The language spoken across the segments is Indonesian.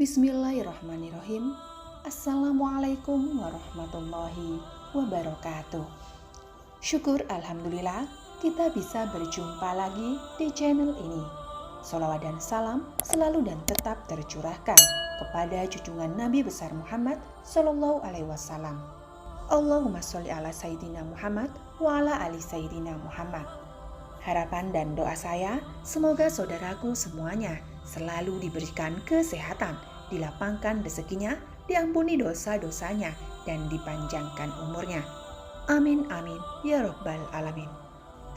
Bismillahirrahmanirrahim. Assalamualaikum warahmatullahi wabarakatuh. Syukur Alhamdulillah kita bisa berjumpa lagi di channel ini. Sholawat dan salam selalu dan tetap tercurahkan kepada junjungan Nabi besar Muhammad Sallallahu Alaihi Wasallam. Allahumma sholli ala Sayyidina Muhammad wa ala ali Sayyidina Muhammad. Harapan dan doa saya, semoga saudaraku semuanya selalu diberikan kesehatan, dilapangkan rezekinya, diampuni dosa-dosanya, dan dipanjangkan umurnya. Amin amin ya rabbal alamin.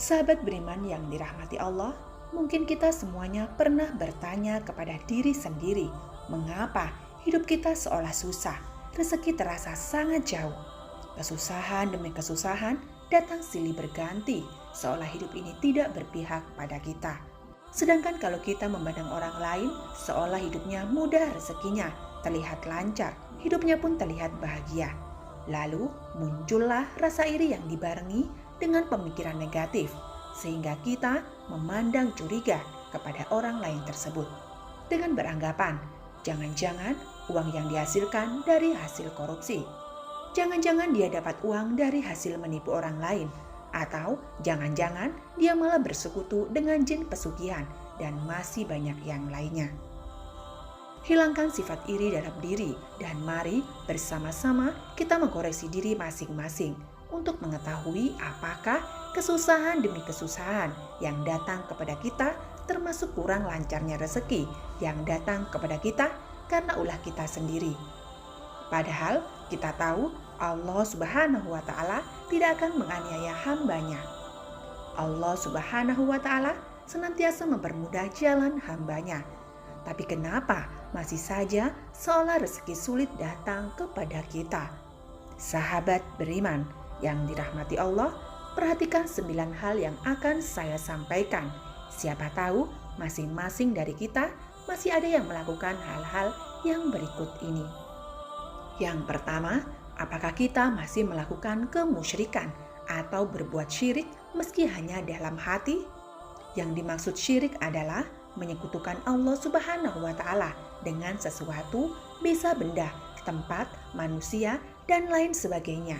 Sahabat beriman yang dirahmati Allah, mungkin kita semuanya pernah bertanya kepada diri sendiri, mengapa hidup kita seolah susah, rezeki terasa sangat jauh. Kesusahan demi kesusahan datang silih berganti, seolah hidup ini tidak berpihak pada kita. Sedangkan kalau kita memandang orang lain, seolah hidupnya mudah rezekinya, terlihat lancar, hidupnya pun terlihat bahagia. Lalu muncullah rasa iri yang dibarengi dengan pemikiran negatif, sehingga kita memandang curiga kepada orang lain tersebut. Dengan beranggapan, jangan-jangan uang yang dihasilkan dari hasil korupsi. Jangan-jangan dia dapat uang dari hasil menipu orang lain. Atau jangan-jangan dia malah bersekutu dengan jin pesugihan dan masih banyak yang lainnya. Hilangkan sifat iri dalam diri dan mari bersama-sama kita mengkoreksi diri masing-masing untuk mengetahui apakah kesusahan demi kesusahan yang datang kepada kita termasuk kurang lancarnya rezeki yang datang kepada kita karena ulah kita sendiri. Padahal kita tahu Allah Subhanahu wa Ta'ala tidak akan menganiaya hambanya. Allah Subhanahu wa Ta'ala senantiasa mempermudah jalan hambanya. Tapi kenapa masih saja seolah rezeki sulit datang kepada kita? Sahabat beriman yang dirahmati Allah, perhatikan 9 hal yang akan saya sampaikan. Siapa tahu masing-masing dari kita masih ada yang melakukan hal-hal yang berikut ini. Yang pertama, apakah kita masih melakukan kemusyrikan atau berbuat syirik meski hanya dalam hati? Yang dimaksud syirik adalah menyekutukan Allah Subhanahu wa Ta'ala dengan sesuatu, bisa benda, tempat, manusia, dan lain sebagainya.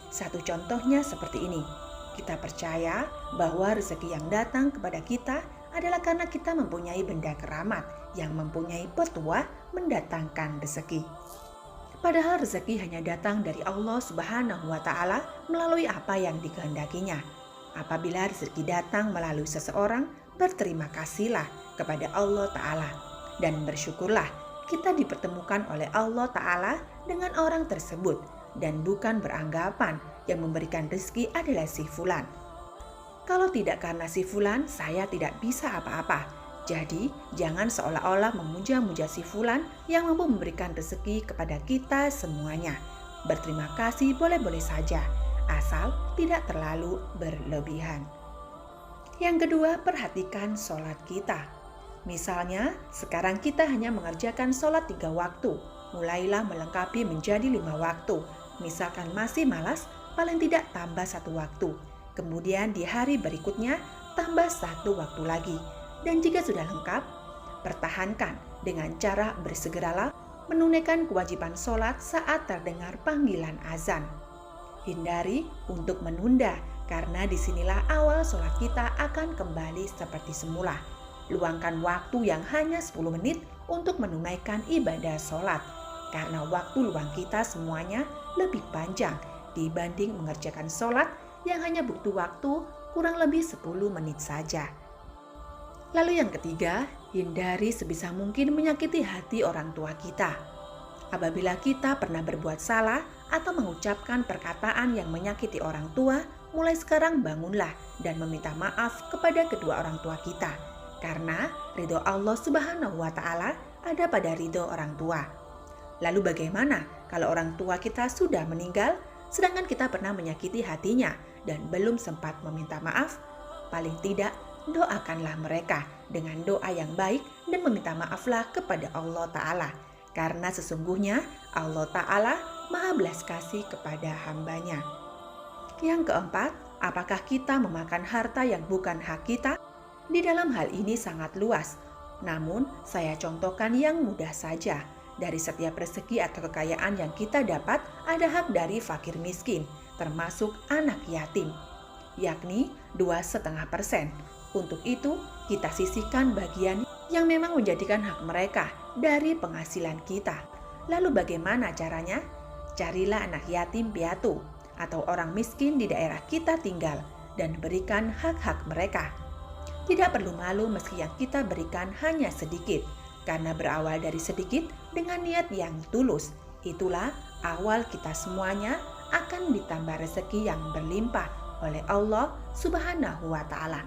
Satu contohnya seperti ini. Kita percaya bahwa rezeki yang datang kepada kita adalah karena kita mempunyai benda keramat yang mempunyai petuah mendatangkan rezeki. Padahal rezeki hanya datang dari Allah Subhanahu wa Ta'ala melalui apa yang dikehendakinya. Apabila rezeki datang melalui seseorang, berterima kasihlah kepada Allah Ta'ala dan bersyukurlah kita dipertemukan oleh Allah Ta'ala dengan orang tersebut dan bukan beranggapan yang memberikan rezeki adalah si fulan. Kalau tidak karena si fulan, saya tidak bisa apa-apa. Jadi, jangan seolah-olah memuja-muja si fulan yang mampu memberikan rezeki kepada kita semuanya. Berterima kasih boleh-boleh saja, asal tidak terlalu berlebihan. Yang kedua, perhatikan sholat kita. Misalnya, sekarang kita hanya mengerjakan sholat 3 waktu. Mulailah melengkapi menjadi 5 waktu. Misalkan masih malas, paling tidak tambah 1 waktu. Kemudian di hari berikutnya, tambah 1 waktu lagi. Dan jika sudah lengkap, pertahankan dengan cara bersegeralah menunaikan kewajiban sholat saat terdengar panggilan azan. Hindari untuk menunda, karena disinilah awal sholat kita akan kembali seperti semula. Luangkan waktu yang hanya 10 menit untuk menunaikan ibadah sholat, karena waktu luang kita semuanya lebih panjang dibanding mengerjakan sholat yang hanya butuh waktu kurang lebih 10 menit saja. Lalu yang ketiga, hindari sebisa mungkin menyakiti hati orang tua kita. Apabila kita pernah berbuat salah atau mengucapkan perkataan yang menyakiti orang tua, mulai sekarang bangunlah dan meminta maaf kepada kedua orang tua kita. Karena ridho Allah Subhanahu wa Ta'ala ada pada ridho orang tua. Lalu bagaimana kalau orang tua kita sudah meninggal, sedangkan kita pernah menyakiti hatinya dan belum sempat meminta maaf? Paling tidak, doakanlah mereka dengan doa yang baik dan meminta maaflah kepada Allah Ta'ala. Karena sesungguhnya Allah Ta'ala maha belas kasih kepada hambanya. Yang keempat, apakah kita memakan harta yang bukan hak kita? Di dalam hal ini sangat luas. Namun saya contohkan yang mudah saja. dari setiap rezeki atau kekayaan yang kita dapat ada hak dari fakir miskin, termasuk anak yatim, yakni 2,5%. Untuk itu, kita sisihkan bagian yang memang menjadikan hak mereka dari penghasilan kita. Lalu bagaimana caranya? Carilah anak yatim piatu atau orang miskin di daerah kita tinggal dan berikan hak-hak mereka. Tidak perlu malu meski yang kita berikan hanya sedikit, karena berawal dari sedikit dengan niat yang tulus. Itulah awal kita semuanya akan ditambah rezeki yang berlimpah oleh Allah Subhanahu wa Ta'ala.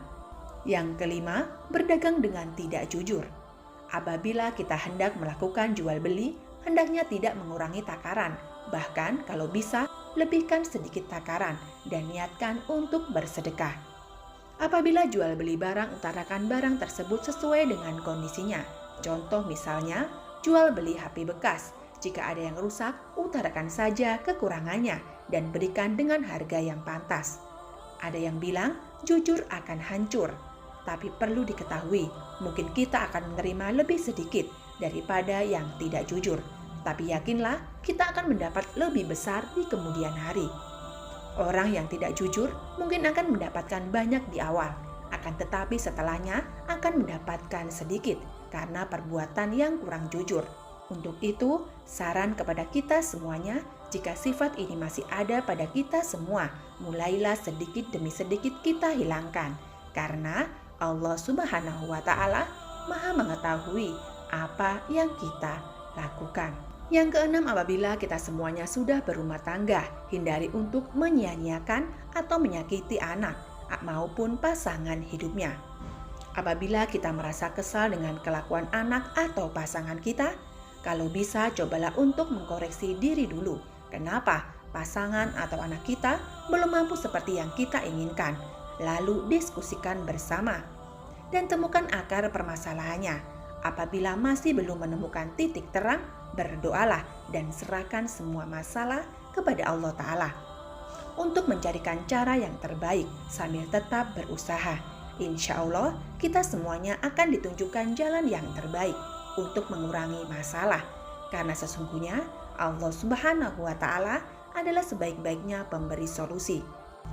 Yang kelima, berdagang dengan tidak jujur. Apabila kita hendak melakukan jual beli, hendaknya tidak mengurangi takaran. Bahkan kalau bisa, lebihkan sedikit takaran dan niatkan untuk bersedekah. Apabila jual beli barang, utarakan barang tersebut sesuai dengan kondisinya. Contoh misalnya, jual beli HP bekas. Jika ada yang rusak, utarakan saja kekurangannya dan berikan dengan harga yang pantas. Ada yang bilang, jujur akan hancur. Tapi perlu diketahui, mungkin kita akan menerima lebih sedikit daripada yang tidak jujur. Tapi yakinlah, kita akan mendapat lebih besar di kemudian hari. Orang yang tidak jujur mungkin akan mendapatkan banyak di awal, akan tetapi setelahnya akan mendapatkan sedikit karena perbuatan yang kurang jujur. Untuk itu, saran kepada kita semuanya, jika sifat ini masih ada pada kita semua, mulailah sedikit demi sedikit kita hilangkan. Karena Allah Subhanahu wa Ta'ala Maha mengetahui apa yang kita lakukan. Yang keenam, apabila kita semuanya sudah berumah tangga, hindari untuk menyia-nyiakan atau menyakiti anak maupun pasangan hidupnya. Apabila kita merasa kesal dengan kelakuan anak atau pasangan kita, kalau bisa cobalah untuk mengkoreksi diri dulu. Kenapa pasangan atau anak kita belum mampu seperti yang kita inginkan? Lalu diskusikan bersama dan temukan akar permasalahannya. Apabila masih belum menemukan titik terang, berdoalah dan serahkan semua masalah kepada Allah Ta'ala untuk mencarikan cara yang terbaik sambil tetap berusaha. Insya Allah kita semuanya akan ditunjukkan jalan yang terbaik untuk mengurangi masalah, karena sesungguhnya Allah Subhanahu wa Ta'ala adalah sebaik-baiknya pemberi solusi.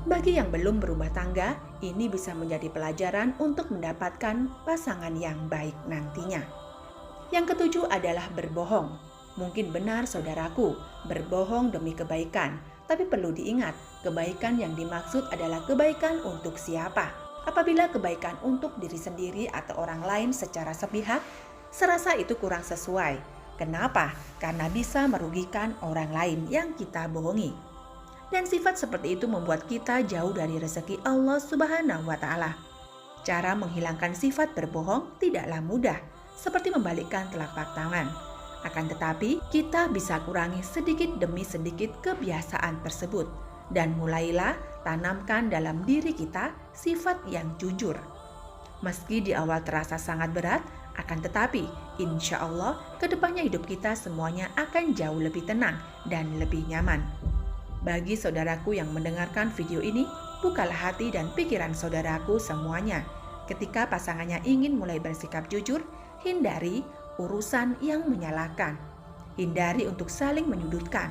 Bagi yang belum berumah tangga, ini bisa menjadi pelajaran untuk mendapatkan pasangan yang baik nantinya. Yang ketujuh adalah berbohong. Mungkin benar saudaraku, berbohong demi kebaikan, tapi perlu diingat, kebaikan yang dimaksud adalah kebaikan untuk siapa. Apabila kebaikan untuk diri sendiri atau orang lain secara sepihak, serasa itu kurang sesuai. Kenapa? Karena bisa merugikan orang lain yang kita bohongi. Dan sifat seperti itu membuat kita jauh dari rezeki Allah Subhanahu wa Ta'ala. Cara menghilangkan sifat berbohong tidaklah mudah, seperti membalikkan telapak tangan. Akan tetapi, kita bisa kurangi sedikit demi sedikit kebiasaan tersebut. Dan mulailah tanamkan dalam diri kita sifat yang jujur. Meski di awal terasa sangat berat, akan tetapi insya Allah kedepannya hidup kita semuanya akan jauh lebih tenang dan lebih nyaman. Bagi saudaraku yang mendengarkan video ini, bukalah hati dan pikiran saudaraku semuanya. Ketika pasangannya ingin mulai bersikap jujur, hindari urusan yang menyalahkan. Hindari untuk saling menyudutkan.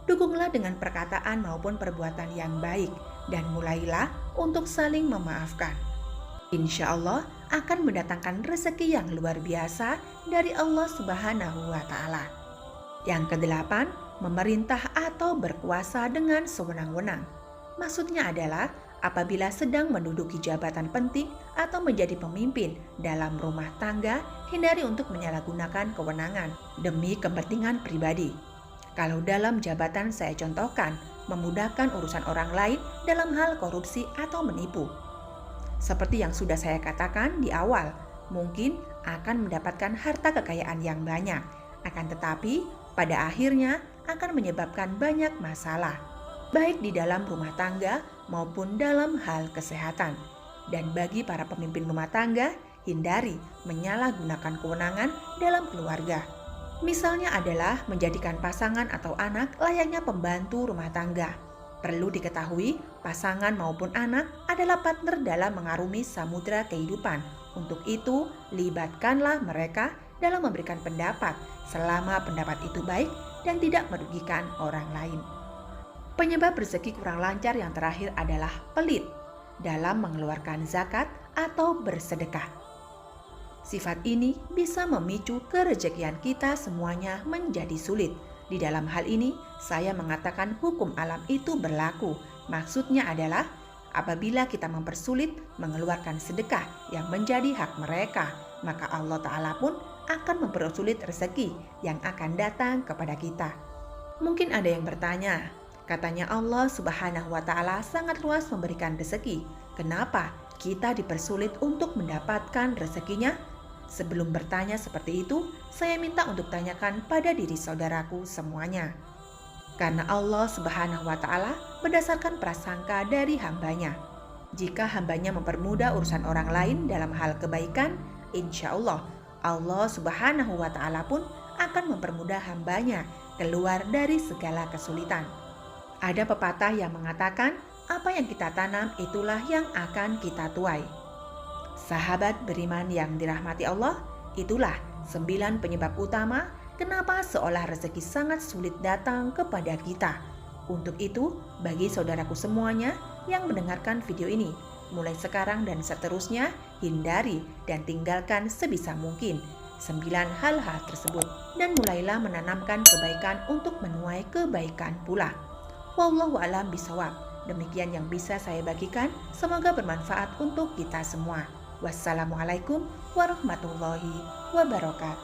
Dukunglah dengan perkataan maupun perbuatan yang baik dan mulailah untuk saling memaafkan. Insya Allah akan mendatangkan rezeki yang luar biasa dari Allah Subhanahu wa Ta'ala. Yang kedelapan, memerintah atau berkuasa dengan sewenang-wenang. Maksudnya adalah apabila sedang menduduki jabatan penting atau menjadi pemimpin dalam rumah tangga, hindari untuk menyalahgunakan kewenangan demi kepentingan pribadi. Kalau dalam jabatan saya contohkan, memudahkan urusan orang lain dalam hal korupsi atau menipu. Seperti yang sudah saya katakan di awal, mungkin akan mendapatkan harta kekayaan yang banyak, akan tetapi pada akhirnya akan menyebabkan banyak masalah, baik di dalam rumah tangga maupun dalam hal kesehatan. Dan bagi para pemimpin rumah tangga, hindari menyalahgunakan kewenangan dalam keluarga. Misalnya adalah menjadikan pasangan atau anak layaknya pembantu rumah tangga. Perlu diketahui, pasangan maupun anak adalah partner dalam mengarungi samudera kehidupan Untuk itu, libatkanlah mereka dalam memberikan pendapat selama pendapat itu baik dan tidak merugikan orang lain. Penyebab rezeki kurang lancar yang terakhir adalah pelit dalam mengeluarkan zakat atau bersedekah. Sifat ini bisa memicu kerezekian kita semuanya menjadi sulit. Di dalam hal ini, saya mengatakan hukum alam itu berlaku. Maksudnya adalah apabila kita mempersulit mengeluarkan sedekah yang menjadi hak mereka, maka Allah Ta'ala pun akan mempersulit rezeki yang akan datang kepada kita. Mungkin ada yang bertanya, katanya Allah Subhanahu wa Ta'ala sangat luas memberikan rezeki. Kenapa kita dipersulit untuk mendapatkan rezekinya? Sebelum bertanya seperti itu, saya minta untuk tanyakan pada diri saudaraku semuanya. Karena Allah Subhanahu wa Ta'ala berdasarkan prasangka dari hambanya. Jika hambanya mempermudah urusan orang lain dalam hal kebaikan, insya Allah Subhanahu wa Ta'ala pun akan mempermudah hambanya keluar dari segala kesulitan. Ada pepatah yang mengatakan, apa yang kita tanam itulah yang akan kita tuai. Sahabat beriman yang dirahmati Allah, itulah 9 penyebab utama kenapa seolah rezeki sangat sulit datang kepada kita. Untuk itu, bagi saudaraku semuanya yang mendengarkan video ini, mulai sekarang dan seterusnya, hindari dan tinggalkan sebisa mungkin 9 hal-hal tersebut dan mulailah menanamkan kebaikan untuk menuai kebaikan pula. Wallahu a'lam bishawab. Demikian yang bisa saya bagikan, semoga bermanfaat untuk kita semua. Wassalamualaikum warahmatullahi wabarakatuh.